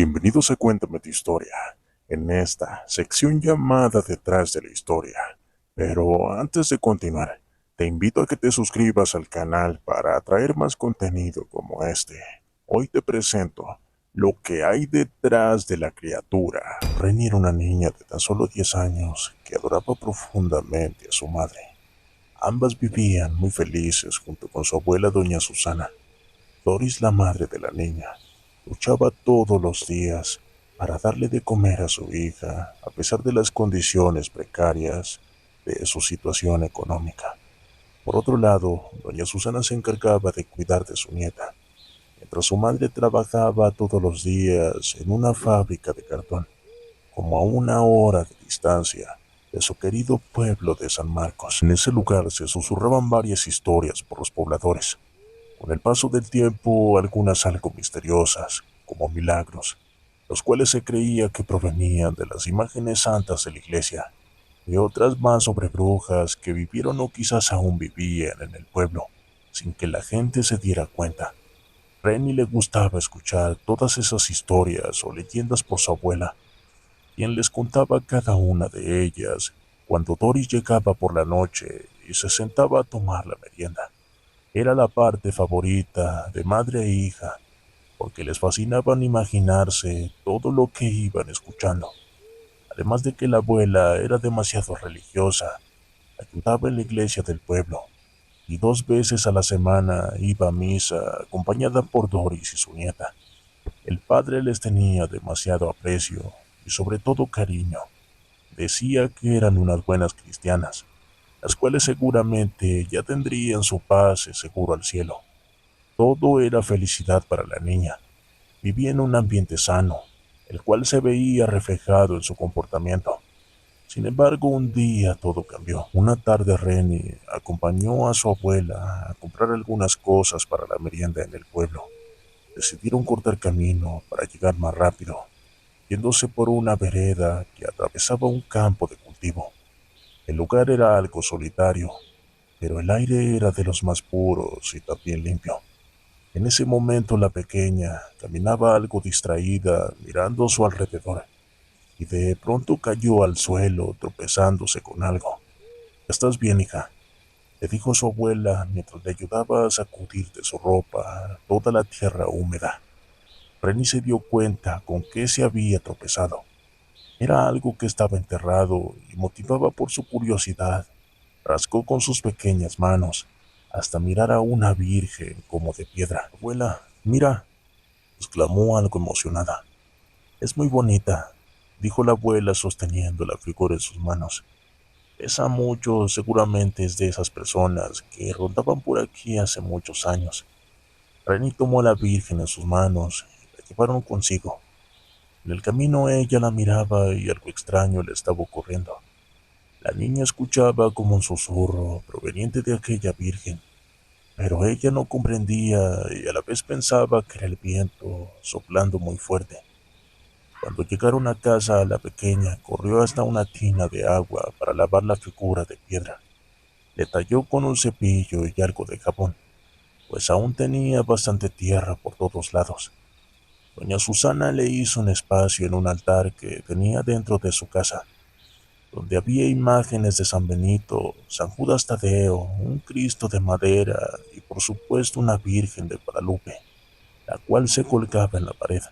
Bienvenidos a Cuéntame tu historia, en esta sección llamada Detrás de la Historia. Pero antes de continuar, te invito a que te suscribas al canal para atraer más contenido como este. Hoy te presento lo que hay detrás de la criatura. Renny era una niña de tan solo 10 años que adoraba profundamente a su madre. Ambas vivían muy felices junto con su abuela doña Susana. Doris, la madre de la niña, luchaba todos los días para darle de comer a su hija, a pesar de las condiciones precarias de su situación económica. Por otro lado, doña Susana se encargaba de cuidar de su nieta, mientras su madre trabajaba todos los días en una fábrica de cartón, como a una hora de distancia de su querido pueblo de San Marcos. En ese lugar se susurraban varias historias por los pobladores. Con el paso del tiempo, algunas algo misteriosas, como milagros, los cuales se creía que provenían de las imágenes santas de la iglesia, y otras más sobre brujas que vivieron o quizás aún vivían en el pueblo, sin que la gente se diera cuenta. Renny le gustaba escuchar todas esas historias o leyendas por su abuela, quien les contaba cada una de ellas cuando Doris llegaba por la noche y se sentaba a tomar la merienda. Era la parte favorita de madre e hija, porque les fascinaban imaginarse todo lo que iban escuchando. Además de que la abuela era demasiado religiosa, ayudaba en la iglesia del pueblo, y 2 veces a la semana iba a misa acompañada por Doris y su nieta. El padre les tenía demasiado aprecio y sobre todo cariño. Decía que eran unas buenas cristianas, las cuales seguramente ya tendrían su pase seguro al cielo. Todo era felicidad para la niña. Vivía en un ambiente sano, el cual se veía reflejado en su comportamiento. Sin embargo, un día todo cambió. Una tarde Renny acompañó a su abuela a comprar algunas cosas para la merienda en el pueblo. Decidieron cortar camino para llegar más rápido, yéndose por una vereda que atravesaba un campo de cultivo. El lugar era algo solitario, pero el aire era de los más puros y también limpio. En ese momento la pequeña caminaba algo distraída mirando a su alrededor y de pronto cayó al suelo tropezándose con algo. ¿Estás bien, hija?, le dijo su abuela mientras le ayudaba a sacudir de su ropa toda la tierra húmeda. Renny se dio cuenta con qué se había tropezado. Era algo que estaba enterrado y motivada por su curiosidad, rascó con sus pequeñas manos hasta mirar a una virgen como de piedra. Abuela, mira, exclamó algo emocionada. Es muy bonita, dijo la abuela sosteniendo la figura en sus manos. Pesa mucho, seguramente es de esas personas que rondaban por aquí hace muchos años. Renny tomó a la virgen en sus manos y la llevaron consigo. En el camino ella la miraba y algo extraño le estaba ocurriendo. La niña escuchaba como un susurro proveniente de aquella virgen, pero ella no comprendía y a la vez pensaba que era el viento soplando muy fuerte. Cuando llegaron a casa, la pequeña corrió hasta una tina de agua para lavar la figura de piedra. Le talló con un cepillo y algo de jabón, pues aún tenía bastante tierra por todos lados. Doña Susana le hizo un espacio en un altar que tenía dentro de su casa, donde había imágenes de San Benito, San Judas Tadeo, un Cristo de madera y por supuesto una Virgen de Guadalupe, la cual se colgaba en la pared.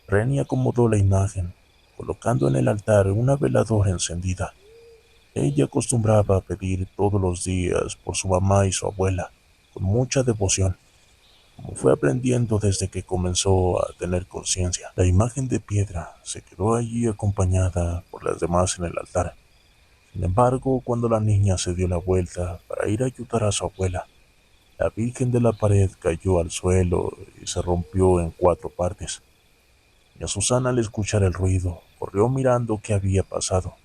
Renny acomodó la imagen, colocando en el altar una veladora encendida. Ella acostumbraba a pedir todos los días por su mamá y su abuela, con mucha devoción, como fue aprendiendo desde que comenzó a tener conciencia. La imagen de piedra se quedó allí acompañada por las demás en el altar. Sin embargo, cuando la niña se dio la vuelta para ir a ayudar a su abuela, la Virgen de la pared cayó al suelo y se rompió en 4 partes. Y a Susana, al escuchar el ruido, corrió mirando qué había pasado,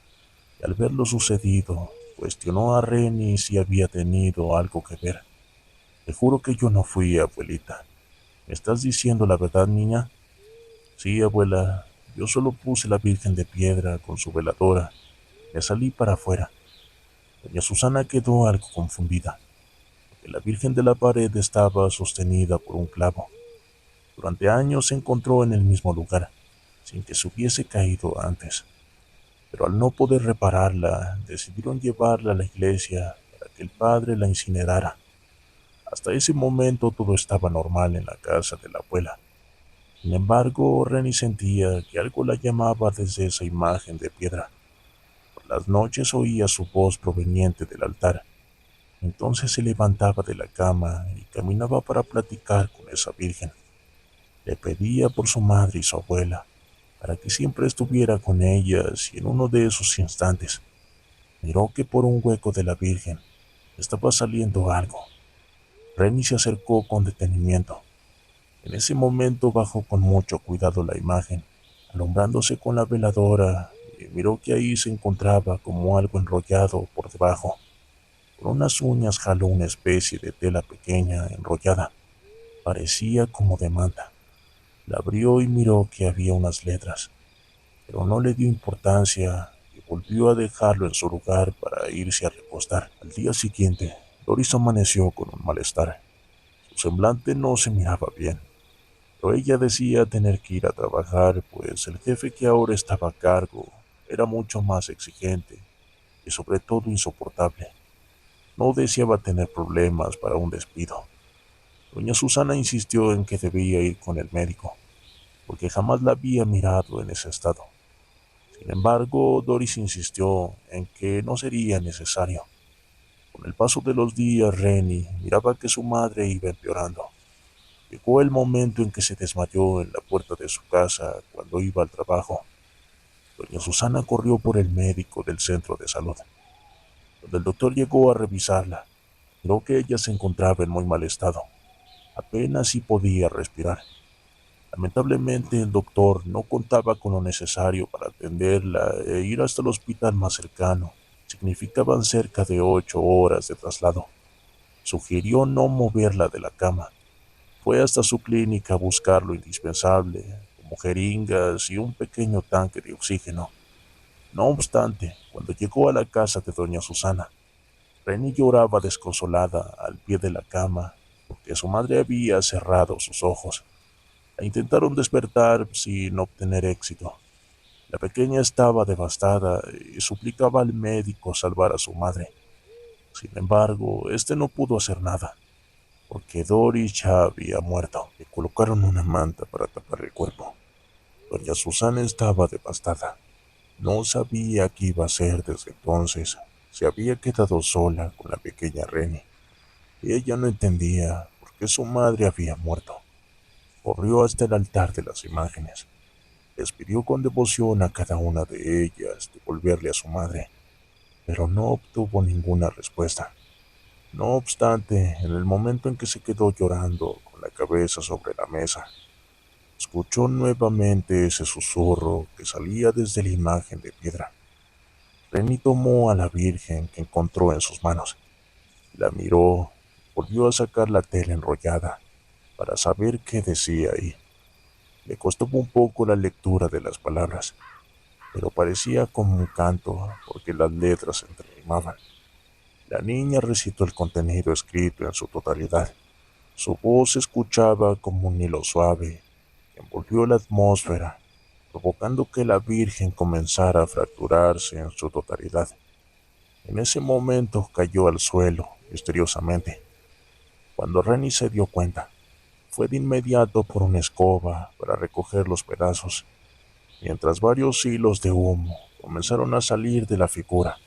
y al ver lo sucedido, cuestionó a Renny si había tenido algo que ver. Te juro que yo no fui, abuelita. ¿Me estás diciendo la verdad, niña? Sí, abuela, yo solo puse la Virgen de piedra con su veladora. Me salí para afuera. Doña Susana quedó algo confundida, porque la Virgen de la pared estaba sostenida por un clavo. Durante años se encontró en el mismo lugar, sin que se hubiese caído antes. Pero al no poder repararla, decidieron llevarla a la iglesia para que el padre la incinerara. Hasta ese momento todo estaba normal en la casa de la abuela. Sin embargo, Renny sentía que algo la llamaba desde esa imagen de piedra. Por las noches oía su voz proveniente del altar. Entonces se levantaba de la cama y caminaba para platicar con esa virgen. Le pedía por su madre y su abuela, para que siempre estuviera con ellas, y en uno de esos instantes miró que por un hueco de la virgen estaba saliendo algo. Renny se acercó con detenimiento. En ese momento bajó con mucho cuidado la imagen, alumbrándose con la veladora, y miró que ahí se encontraba como algo enrollado por debajo. Con unas uñas jaló una especie de tela pequeña enrollada. Parecía como de manta. La abrió y miró que había unas letras, pero no le dio importancia y volvió a dejarlo en su lugar para irse a recostar. Al día siguiente, Doris amaneció con un malestar. Su semblante no se miraba bien, pero ella decía tener que ir a trabajar, pues el jefe que ahora estaba a cargo era mucho más exigente y sobre todo insoportable. No deseaba tener problemas para un despido. Doña Susana insistió en que debía ir con el médico, porque jamás la había mirado en ese estado. Sin embargo, Doris insistió en que no sería necesario. Con el paso de los días, Renny miraba que su madre iba empeorando. Llegó el momento en que se desmayó en la puerta de su casa cuando iba al trabajo. Doña Susana corrió por el médico del centro de salud. Cuando el doctor llegó a revisarla, miró que ella se encontraba en muy mal estado. Apenas si podía respirar. Lamentablemente el doctor no contaba con lo necesario para atenderla e ir hasta el hospital más cercano. Significaban cerca de 8 horas de traslado. Sugirió no moverla de la cama. Fue hasta su clínica a buscar lo indispensable, como jeringas y un pequeño tanque de oxígeno. No obstante, cuando llegó a la casa de doña Susana, Renny lloraba desconsolada al pie de la cama porque su madre había cerrado sus ojos. La intentaron despertar sin obtener éxito. La pequeña estaba devastada y suplicaba al médico salvar a su madre. Sin embargo, este no pudo hacer nada, porque Doris ya había muerto. Le colocaron una manta para tapar el cuerpo. Doña Susana estaba devastada. No sabía qué iba a hacer desde entonces. Se había quedado sola con la pequeña Renny, y ella no entendía por qué su madre había muerto. Corrió hasta el altar de las imágenes. Les pidió con devoción a cada una de ellas devolverle a su madre, pero no obtuvo ninguna respuesta. No obstante, en el momento en que se quedó llorando con la cabeza sobre la mesa, escuchó nuevamente ese susurro que salía desde la imagen de piedra. Renny tomó a la Virgen que encontró en sus manos, la miró, volvió a sacar la tela enrollada para saber qué decía ahí. Le costó un poco la lectura de las palabras, pero parecía como un canto porque las letras se entrerimaban. La niña recitó el contenido escrito en su totalidad. Su voz se escuchaba como un hilo suave que envolvió la atmósfera, provocando que la Virgen comenzara a fracturarse en su totalidad. En ese momento cayó al suelo misteriosamente. Cuando Renny se dio cuenta, fue de inmediato por una escoba para recoger los pedazos, mientras varios hilos de humo comenzaron a salir de la figura,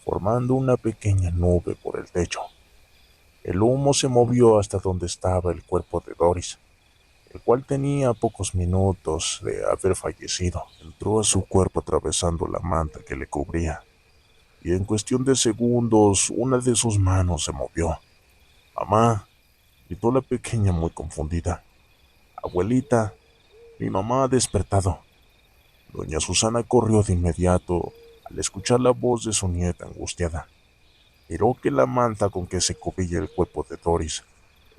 formando una pequeña nube por el techo. El humo se movió hasta donde estaba el cuerpo de Doris, el cual tenía pocos minutos de haber fallecido. Entró a su cuerpo atravesando la manta que le cubría, y en cuestión de segundos una de sus manos se movió. «Mamá», gritó la pequeña muy confundida. «Abuelita, mi mamá ha despertado». Doña Susana corrió de inmediato al escuchar la voz de su nieta angustiada. Miró que la manta con que se cubría el cuerpo de Doris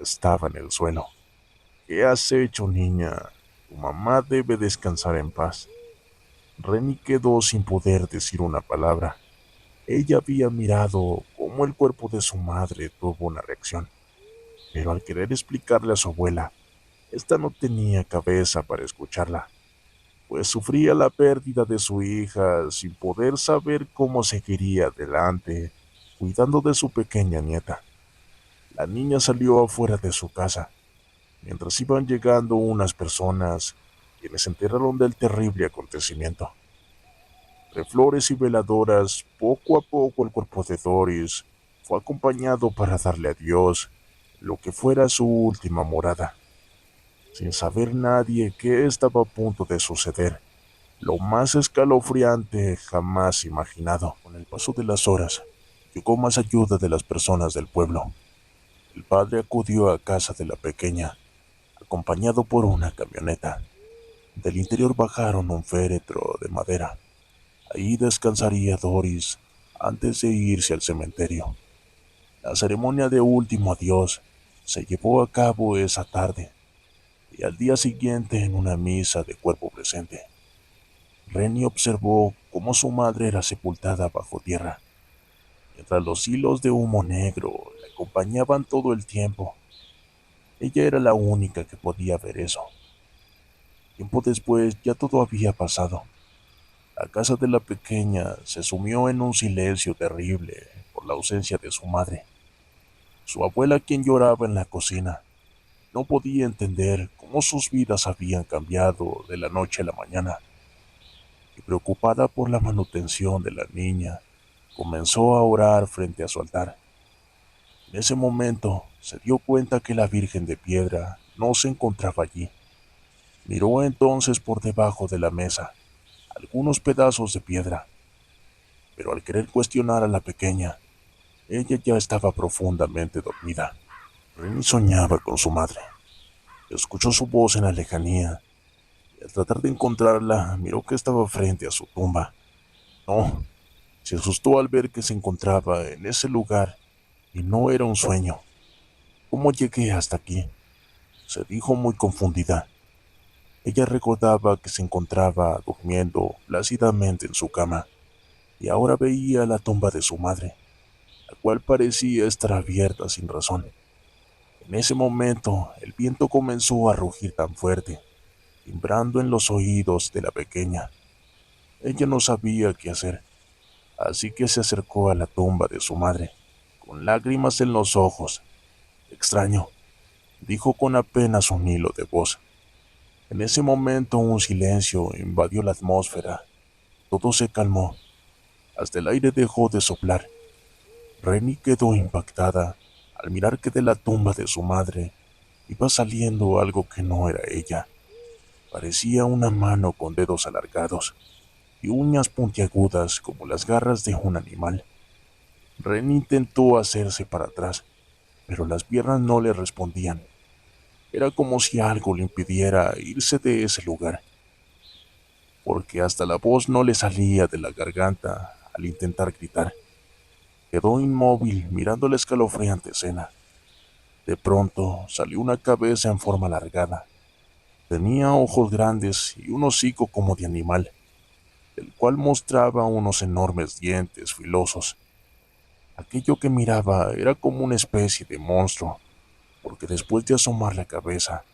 estaba en el suelo. «¿Qué has hecho, niña? Tu mamá debe descansar en paz». Renny quedó sin poder decir una palabra. Ella había mirado cómo el cuerpo de su madre tuvo una reacción, pero al querer explicarle a su abuela, ésta no tenía cabeza para escucharla. pues sufría la pérdida de su hija sin poder saber cómo seguiría adelante, cuidando de su pequeña nieta. La niña salió afuera de su casa, mientras iban llegando unas personas, quienes se enteraron del terrible acontecimiento. De flores y veladoras, poco a poco el cuerpo de Doris fue acompañado para darle adiós, lo que fuera su última morada, sin saber nadie qué estaba a punto de suceder. Lo más escalofriante jamás imaginado. Con el paso de las horas, llegó más ayuda de las personas del pueblo. El padre acudió a casa de la pequeña, acompañado por una camioneta. Del interior bajaron un féretro de madera. Ahí descansaría Doris antes de irse al cementerio. La ceremonia de último adiós se llevó a cabo esa tarde y al día siguiente en una misa de cuerpo presente. Rennie observó cómo su madre era sepultada bajo tierra, mientras los hilos de humo negro la acompañaban todo el tiempo. Ella era la única que podía ver eso. Tiempo después ya todo había pasado. La casa de la pequeña se sumió en un silencio terrible por la ausencia de su madre. Su abuela, quien lloraba en la cocina, no podía entender cómo sus vidas habían cambiado de la noche a la mañana, y preocupada por la manutención de la niña, comenzó a orar frente a su altar. En ese momento se dio cuenta que la Virgen de Piedra no se encontraba allí. Miró entonces por debajo de la mesa algunos pedazos de piedra, pero al querer cuestionar a la pequeña, ella ya estaba profundamente dormida. Rennie soñaba con su madre. Escuchó su voz en la lejanía y al tratar de encontrarla, miró que estaba frente a su tumba. No, se asustó al ver que se encontraba en ese lugar y no era un sueño. ¿Cómo llegué hasta aquí?, se dijo muy confundida. Ella recordaba que se encontraba durmiendo plácidamente en su cama y ahora veía la tumba de su madre, la cual parecía estar abierta sin razón. En ese momento, el viento comenzó a rugir tan fuerte, timbrando en los oídos de la pequeña. Ella no sabía qué hacer, así que se acercó a la tumba de su madre, con lágrimas en los ojos. Extraño, dijo con apenas un hilo de voz. En ese momento un silencio invadió la atmósfera. Todo se calmó, hasta el aire dejó de soplar. Rennie quedó impactada al mirar que de la tumba de su madre iba saliendo algo que no era ella. Parecía una mano con dedos alargados y uñas puntiagudas como las garras de un animal. Rennie intentó hacerse para atrás, pero las piernas no le respondían. Era como si algo le impidiera irse de ese lugar, porque hasta la voz no le salía de la garganta al intentar gritar. Quedó inmóvil mirando la escalofriante escena. De pronto salió una cabeza en forma alargada. Tenía ojos grandes y un hocico como de animal, el cual mostraba unos enormes dientes filosos. Aquello que miraba era como una especie de monstruo, porque después de asomar la cabeza,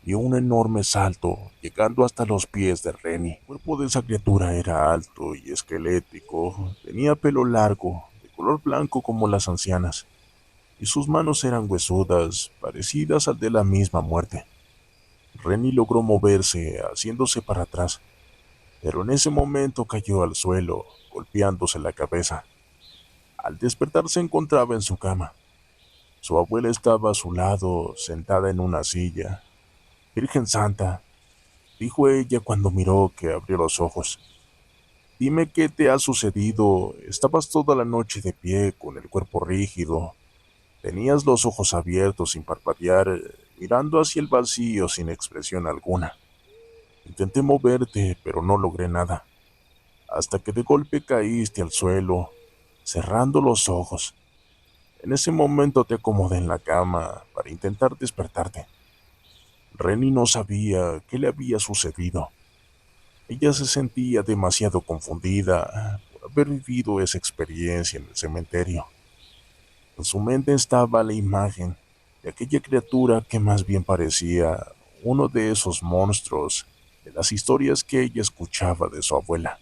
dio un enorme salto, llegando hasta los pies de Rennie. El cuerpo de esa criatura era alto y esquelético, tenía pelo largo, de color blanco como las ancianas, y sus manos eran huesudas, parecidas al de la misma muerte. Rennie logró moverse, haciéndose para atrás, pero en ese momento cayó al suelo, golpeándose la cabeza. Al despertar se encontraba en su cama. Su abuela estaba a su lado, sentada en una silla. «Virgen Santa», dijo ella cuando miró que abrió los ojos. «Dime qué te ha sucedido. Estabas toda la noche de pie, con el cuerpo rígido. Tenías los ojos abiertos sin parpadear, mirando hacia el vacío sin expresión alguna. Intenté moverte, pero no logré nada, hasta que de golpe caíste al suelo, cerrando los ojos. En ese momento te acomodé en la cama para intentar despertarte». Rennie no sabía qué le había sucedido. Ella se sentía demasiado confundida por haber vivido esa experiencia en el cementerio. En su mente estaba la imagen de aquella criatura que más bien parecía uno de esos monstruos de las historias que ella escuchaba de su abuela.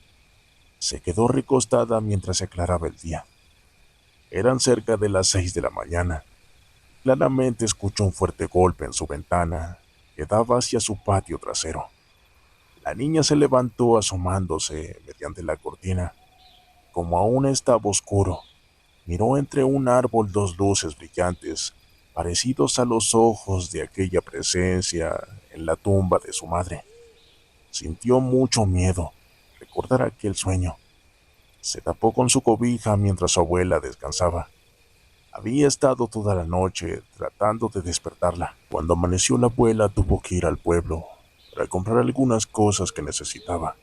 Se quedó recostada mientras se aclaraba el día. Eran cerca de las 6 de la mañana. Claramente escuchó un fuerte golpe en su ventana que daba hacia su patio trasero. La niña se levantó asomándose mediante la cortina. Como aún estaba oscuro, miró entre un árbol dos luces brillantes, parecidos a los ojos de aquella presencia en la tumba de su madre. Sintió mucho miedo recordar aquel sueño. Se tapó con su cobija mientras su abuela descansaba. Había estado toda la noche tratando de despertarla. Cuando amaneció, la abuela tuvo que ir al pueblo para comprar algunas cosas que necesitaba.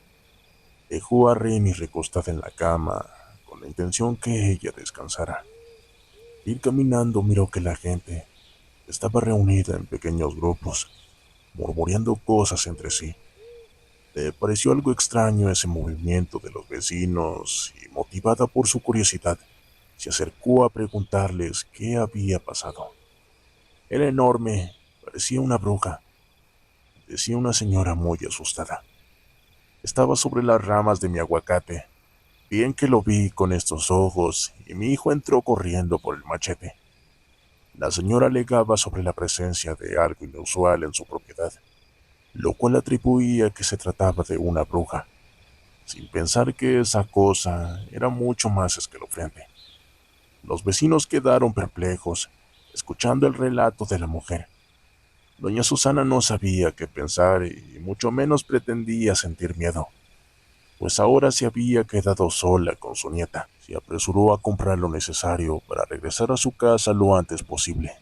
Dejó a Renny recostada en la cama con la intención que ella descansara. Ir caminando, miró que la gente estaba reunida en pequeños grupos, murmurando cosas entre sí. Le pareció algo extraño ese movimiento de los vecinos y, motivada por su curiosidad, se acercó a preguntarles qué había pasado. Era enorme, parecía una bruja, decía una señora muy asustada. Estaba sobre las ramas de mi aguacate. Bien que lo vi con estos ojos y mi hijo entró corriendo por el machete. La señora alegaba sobre la presencia de algo inusual en su propiedad, lo cual atribuía que se trataba de una bruja, sin pensar que esa cosa era mucho más escalofriante. Los vecinos quedaron perplejos, escuchando el relato de la mujer. Doña Susana no sabía qué pensar y mucho menos pretendía sentir miedo, pues ahora se había quedado sola con su nieta. Se apresuró a comprar lo necesario para regresar a su casa lo antes posible.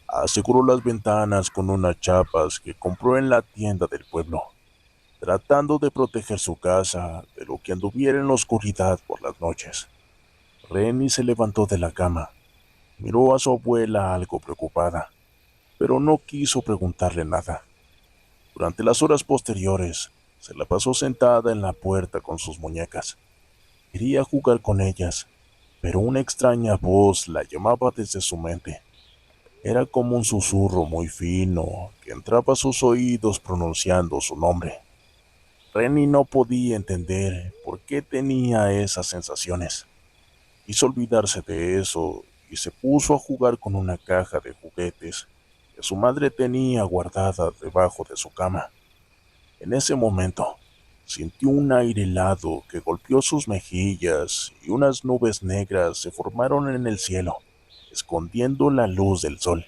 Aseguró las ventanas con unas chapas que compró en la tienda del pueblo, tratando de proteger su casa de lo que anduviera en la oscuridad por las noches. Renny se levantó de la cama, miró a su abuela algo preocupada, pero no quiso preguntarle nada. Durante las horas posteriores, se la pasó sentada en la puerta con sus muñecas. Quería jugar con ellas, pero una extraña voz la llamaba desde su mente. Era como un susurro muy fino que entraba a sus oídos pronunciando su nombre. Renny no podía entender por qué tenía esas sensaciones. Quiso olvidarse de eso y se puso a jugar con una caja de juguetes que su madre tenía guardada debajo de su cama. En ese momento, sintió un aire helado que golpeó sus mejillas y unas nubes negras se formaron en el cielo, escondiendo la luz del sol.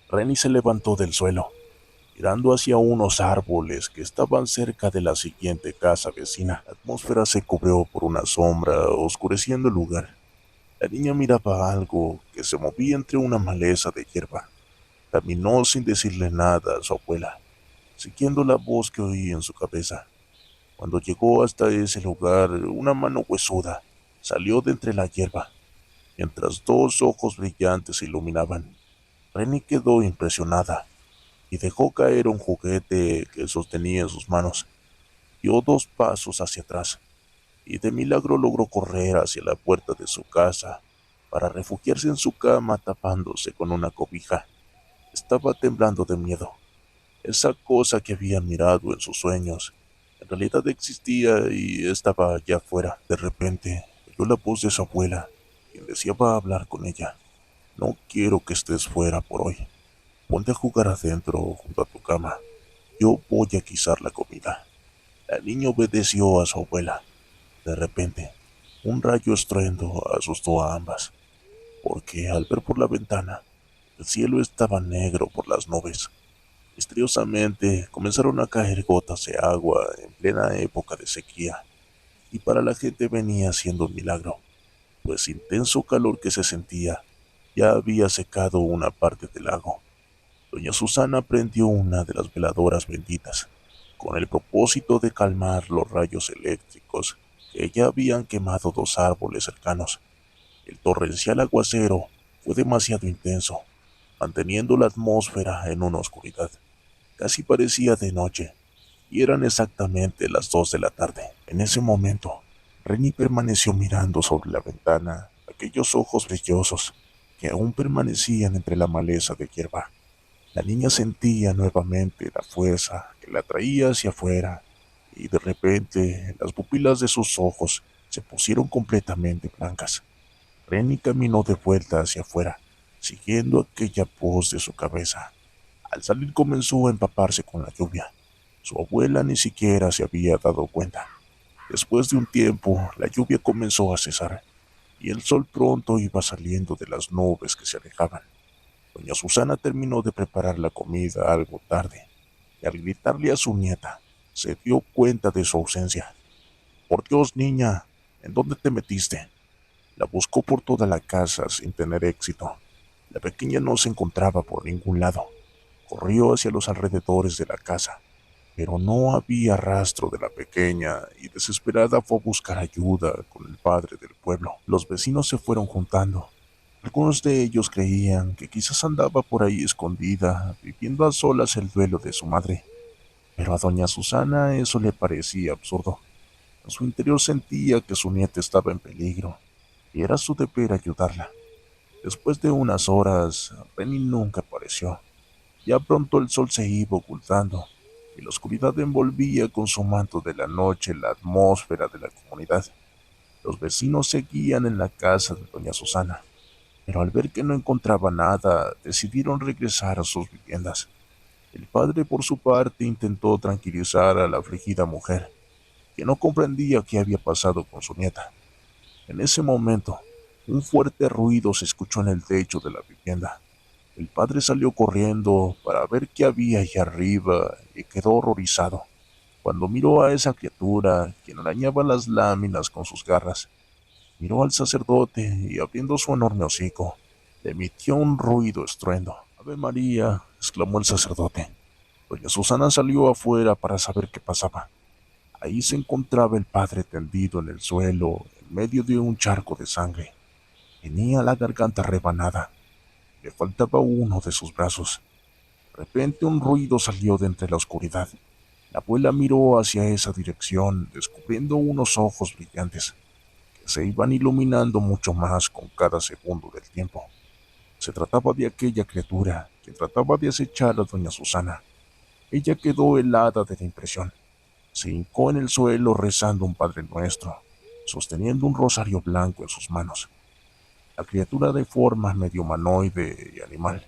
Renny se levantó del suelo, mirando hacia unos árboles que estaban cerca de la siguiente casa vecina. La atmósfera se cubrió por una sombra, oscureciendo el lugar. La niña miraba algo que se movía entre una maleza de hierba. Caminó sin decirle nada a su abuela, siguiendo la voz que oía en su cabeza. Cuando llegó hasta ese lugar, una mano huesuda salió de entre la hierba, mientras dos ojos brillantes se iluminaban. Renny quedó impresionada y dejó caer un juguete que sostenía en sus manos. Dio dos pasos hacia atrás y de milagro logró correr hacia la puerta de su casa para refugiarse en su cama tapándose con una cobija. Estaba temblando de miedo. Esa cosa que había mirado en sus sueños en realidad existía y estaba allá afuera. De repente oyó la voz de su abuela, quien deseaba hablar con ella. No quiero que estés fuera por hoy. Ponte a jugar adentro junto a tu cama. Yo voy a guisar la comida. La niña obedeció a su abuela. De repente, un rayo estruendo asustó a ambas, porque al ver por la ventana, el cielo estaba negro por las nubes. Misteriosamente comenzaron a caer gotas de agua en plena época de sequía, y para la gente venía siendo un milagro, pues intenso calor que se sentía ya había secado una parte del lago. Doña Susana prendió una de las veladoras benditas, con el propósito de calmar los rayos eléctricos que ya habían quemado dos árboles cercanos. El torrencial aguacero fue demasiado intenso, manteniendo la atmósfera en una oscuridad. Casi parecía de noche, y eran exactamente las 2 de la tarde. En ese momento, Renny permaneció mirando sobre la ventana aquellos ojos brillosos que aún permanecían entre la maleza de hierba. La niña sentía nuevamente la fuerza que la traía hacia afuera y de repente las pupilas de sus ojos se pusieron completamente blancas. Renny caminó de vuelta hacia afuera, siguiendo aquella voz de su cabeza. Al salir comenzó a empaparse con la lluvia. Su abuela ni siquiera se había dado cuenta. Después de un tiempo, la lluvia comenzó a cesar y el sol pronto iba saliendo de las nubes que se alejaban. Doña Susana terminó de preparar la comida algo tarde y al gritarle a su nieta, se dio cuenta de su ausencia. Por Dios, niña, ¿en dónde te metiste? La buscó por toda la casa sin tener éxito. La pequeña no se encontraba por ningún lado. Corrió hacia los alrededores de la casa, pero no había rastro de la pequeña y desesperada fue a buscar ayuda con el padre del pueblo. Los vecinos se fueron juntando. Algunos de ellos creían que quizás andaba por ahí escondida, viviendo a solas el duelo de su madre, pero a doña Susana eso le parecía absurdo. En su interior sentía que su nieta estaba en peligro y era su deber ayudarla. Después de unas horas, Penny nunca apareció. Ya pronto el sol se iba ocultando y la oscuridad envolvía con su manto de la noche la atmósfera de la comunidad. Los vecinos seguían en la casa de doña Susana, pero al ver que no encontraba nada, decidieron regresar a sus viviendas. El padre, por su parte, intentó tranquilizar a la afligida mujer, que no comprendía qué había pasado con su nieta. En ese momento, un fuerte ruido se escuchó en el techo de la vivienda. El padre salió corriendo para ver qué había allá arriba y quedó horrorizado cuando miró a esa criatura quien arañaba las láminas con sus garras. Miró al sacerdote y abriendo su enorme hocico, le emitió un ruido estruendo. «Ave María», exclamó el sacerdote. Doña Susana salió afuera para saber qué pasaba. Ahí se encontraba el padre tendido en el suelo, en medio de un charco de sangre. Tenía la garganta rebanada. Le faltaba uno de sus brazos. De repente un ruido salió de entre la oscuridad. La abuela miró hacia esa dirección, descubriendo unos ojos brillantes que se iban iluminando mucho más con cada segundo del tiempo. Se trataba de aquella criatura que trataba de acechar a doña Susana. Ella quedó helada de la impresión. Se hincó en el suelo rezando un Padre Nuestro, sosteniendo un rosario blanco en sus manos. La criatura de forma medio humanoide y animal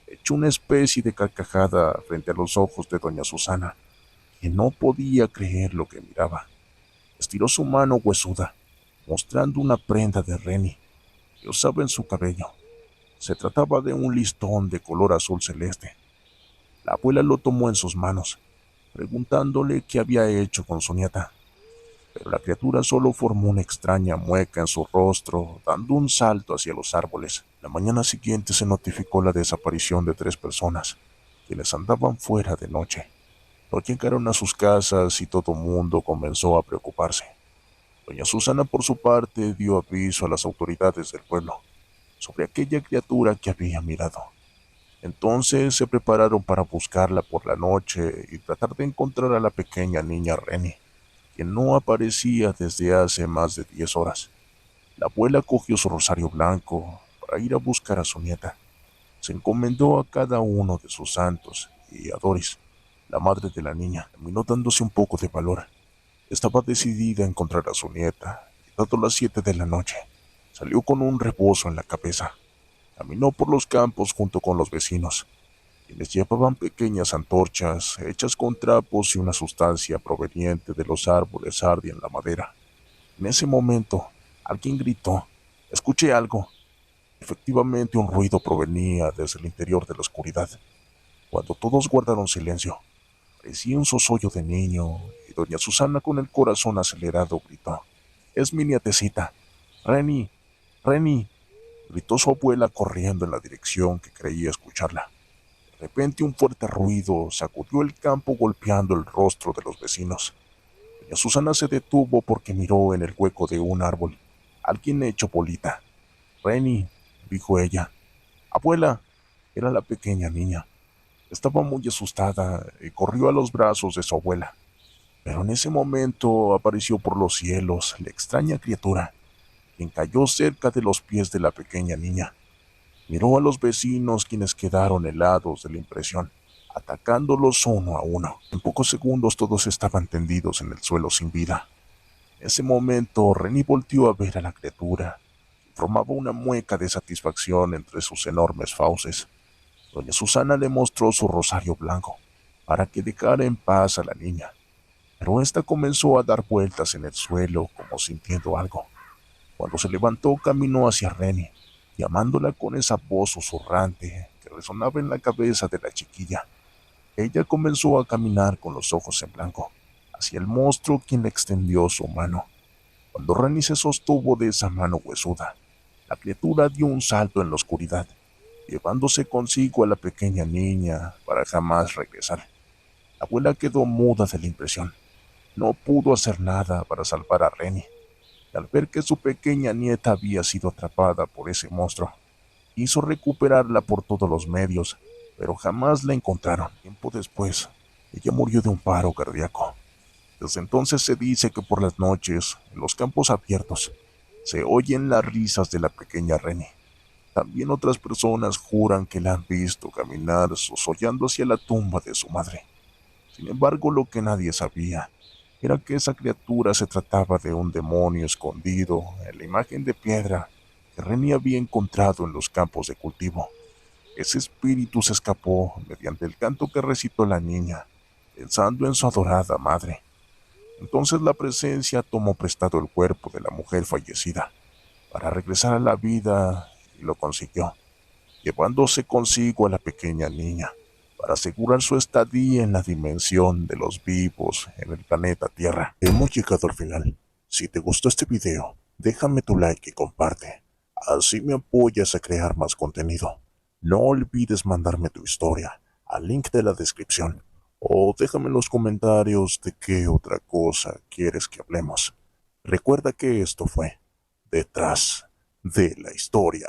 echó una especie de carcajada frente a los ojos de doña Susana, que no podía creer lo que miraba. Estiró su mano huesuda, mostrando una prenda de Renny que usaba en su cabello. Se trataba de un listón de color azul celeste. La abuela lo tomó en sus manos, preguntándole qué había hecho con su nieta, pero la criatura solo formó una extraña mueca en su rostro, dando un salto hacia los árboles. La mañana siguiente se notificó la desaparición de 3 personas, quienes andaban fuera de noche. No llegaron a sus casas y todo mundo comenzó a preocuparse. Doña Susana, por su parte, dio aviso a las autoridades del pueblo sobre aquella criatura que había mirado. Entonces se prepararon para buscarla por la noche y tratar de encontrar a la pequeña niña Renny, quien no aparecía desde hace más de 10 horas. La abuela cogió su rosario blanco para ir a buscar a su nieta. Se encomendó a cada uno de sus santos y a Doris, la madre de la niña, terminó dándose un poco de valor. Estaba decidida a encontrar a su nieta y dado las 7 de la noche, salió con un rebozo en la cabeza. Caminó por los campos junto con los vecinos, quienes llevaban pequeñas antorchas hechas con trapos y una sustancia proveniente de los árboles ardía en la madera. En ese momento, alguien gritó: «Escuché algo». Efectivamente, un ruido provenía desde el interior de la oscuridad. Cuando todos guardaron silencio, parecía un sosollo de niño y doña Susana, con el corazón acelerado, gritó: «Es mi nietecita. Renny, Renny», gritó su abuela corriendo en la dirección que creía escucharla. De repente un fuerte ruido sacudió el campo golpeando el rostro de los vecinos. Doña Susana se detuvo porque miró en el hueco de un árbol alguien hecho bolita. «Renny», dijo ella. «Abuela», era la pequeña niña. Estaba muy asustada y corrió a los brazos de su abuela. Pero en ese momento apareció por los cielos la extraña criatura, quien cayó cerca de los pies de la pequeña niña. Miró a los vecinos, quienes quedaron helados de la impresión, atacándolos uno a uno. En pocos segundos todos estaban tendidos en el suelo sin vida. En ese momento, Renny volteó a ver a la criatura. Formaba una mueca de satisfacción entre sus enormes fauces. Doña Susana le mostró su rosario blanco para que dejara en paz a la niña, pero ésta comenzó a dar vueltas en el suelo como sintiendo algo. Cuando se levantó, caminó hacia Renny, llamándola con esa voz susurrante que resonaba en la cabeza de la chiquilla. Ella comenzó a caminar con los ojos en blanco hacia el monstruo, quien le extendió su mano. Cuando Renny se sostuvo de esa mano huesuda, la criatura dio un salto en la oscuridad, llevándose consigo a la pequeña niña para jamás regresar. La abuela quedó muda de la impresión. No pudo hacer nada para salvar a Renny. Y al ver que su pequeña nieta había sido atrapada por ese monstruo, quiso recuperarla por todos los medios, pero jamás la encontraron. Tiempo después, ella murió de un paro cardíaco. Desde entonces se dice que por las noches, en los campos abiertos, se oyen las risas de la pequeña Renny. También otras personas juran que la han visto caminar sollando hacia la tumba de su madre. Sin embargo, lo que nadie sabía era que esa criatura se trataba de un demonio escondido en la imagen de piedra que Renny había encontrado en los campos de cultivo. Ese espíritu se escapó mediante el canto que recitó la niña, pensando en su adorada madre. Entonces la presencia tomó prestado el cuerpo de la mujer fallecida para regresar a la vida y lo consiguió, llevándose consigo a la pequeña niña para asegurar su estadía en la dimensión de los vivos en el planeta Tierra. Hemos llegado al final. Si te gustó este video, déjame tu like y comparte. Así me apoyas a crear más contenido. No olvides mandarme tu historia al link de la descripción o déjame en los comentarios de qué otra cosa quieres que hablemos. Recuerda que esto fue Detrás de la Historia.